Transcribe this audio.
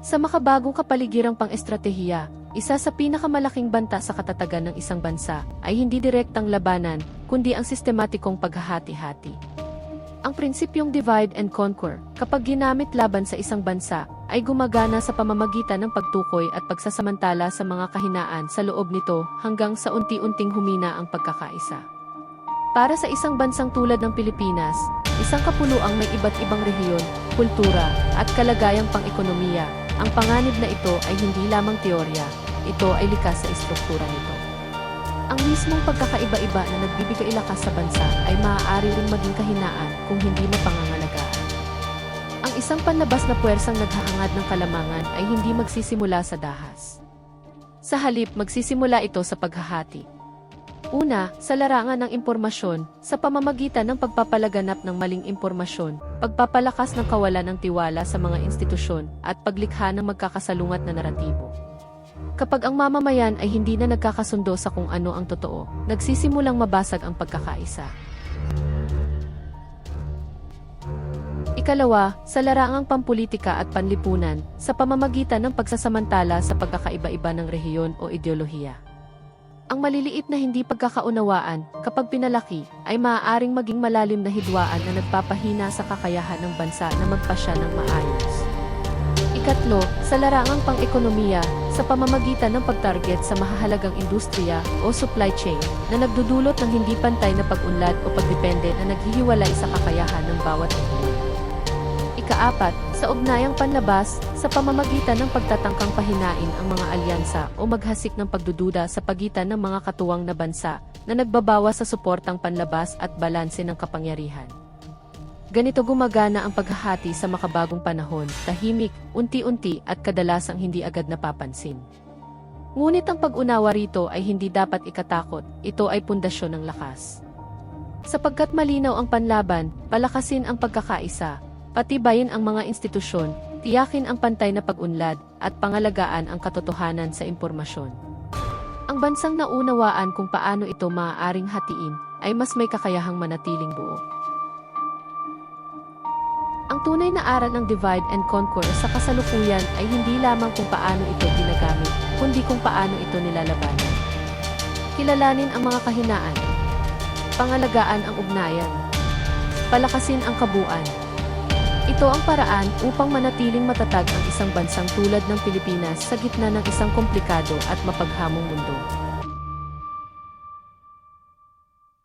Sa makabagong kapaligiran pang-estratehiya, isa sa pinakamalaking banta sa katatagan ng isang bansa ay hindi direktang labanan, kundi ang sistematikong paghahati-hati. Ang prinsipyong divide and conquer, kapag ginamit laban sa isang bansa, ay gumagana sa pamamagitan ng pagtukoy at pagsasamantala sa mga kahinaan sa loob nito hanggang sa unti-unting humina ang pagkakaisa. Para sa isang bansang tulad ng Pilipinas, isang kapuluang may iba't ibang rehiyon, kultura, at kalagayang pang-ekonomiya, ang panganib na ito ay hindi lamang teorya, ito ay likas sa istruktura nito. Ang mismong pagkakaiba-iba na nagbibigay lakas sa bansa ay maaari ring maging kahinaan kung hindi mapangangalagaan. Ang isang panlabas na puwersang naghahangad ng kalamangan ay hindi magsisimula sa dahas. Sa halip, magsisimula ito sa paghahati. Una, sa larangan ng impormasyon, sa pamamagitan ng pagpapalaganap ng maling impormasyon, pagpapalakas ng kawalan ng tiwala sa mga institusyon, at paglikha ng magkakasalungat na naratibo. Kapag ang mamamayan ay hindi na nagkakasundo sa kung ano ang totoo, nagsisimulang mabasag ang pagkakaisa. Ikalawa, sa larangang pampulitika at panlipunan, sa pamamagitan ng pagsasamantala sa pagkakaiba-iba ng rehiyon o ideolohiya. Ang maliliit na hindi pagkakaunawaan, kapag pinalaki, ay maaaring maging malalim na hidwaan na nagpapahina sa kakayahan ng bansa na magpasya ng maayos. Ikatlo, sa larangang pang-ekonomiya, sa pamamagitan ng pagtarget sa mahahalagang industriya o supply chain na nagdudulot ng hindi pantay na pag-unlad o pagdepende na naghihiwalay sa kakayahan ng bawat rehiyon. Ikaapat, sa ugnayang panlabas, sa pamamagitan ng pagtatangkang pahinain ang mga alyansa o maghasik ng pagdududa sa pagitan ng mga katuwang na bansa na nagbabawas sa suportang panlabas at balanse ng kapangyarihan. Ganito gumagana ang paghahati sa makabagong panahon, tahimik, unti-unti at kadalasang hindi agad napapansin. Ngunit ang pag-unawa rito ay hindi dapat ikatakot, ito ay pundasyon ng lakas. Sapagkat malinaw ang panlaban, palakasin ang pagkakaisa, patibayin ang mga institusyon, tiyakin ang pantay na pag-unlad, at pangalagaan ang katotohanan sa impormasyon. Ang bansang naunawaan kung paano ito maaaring hatiin, ay mas may kakayahang manatiling buo. Ang tunay na aral ng divide and conquer sa kasalukuyan ay hindi lamang kung paano ito ginagamit, kundi kung paano ito nilalabanan. Kilalanin ang mga kahinaan, pangalagaan ang ugnayan, palakasin ang kabuuan. Ito ang paraan upang manatiling matatag ang isang bansang tulad ng Pilipinas sa gitna ng isang komplikado at mapaghamong mundo.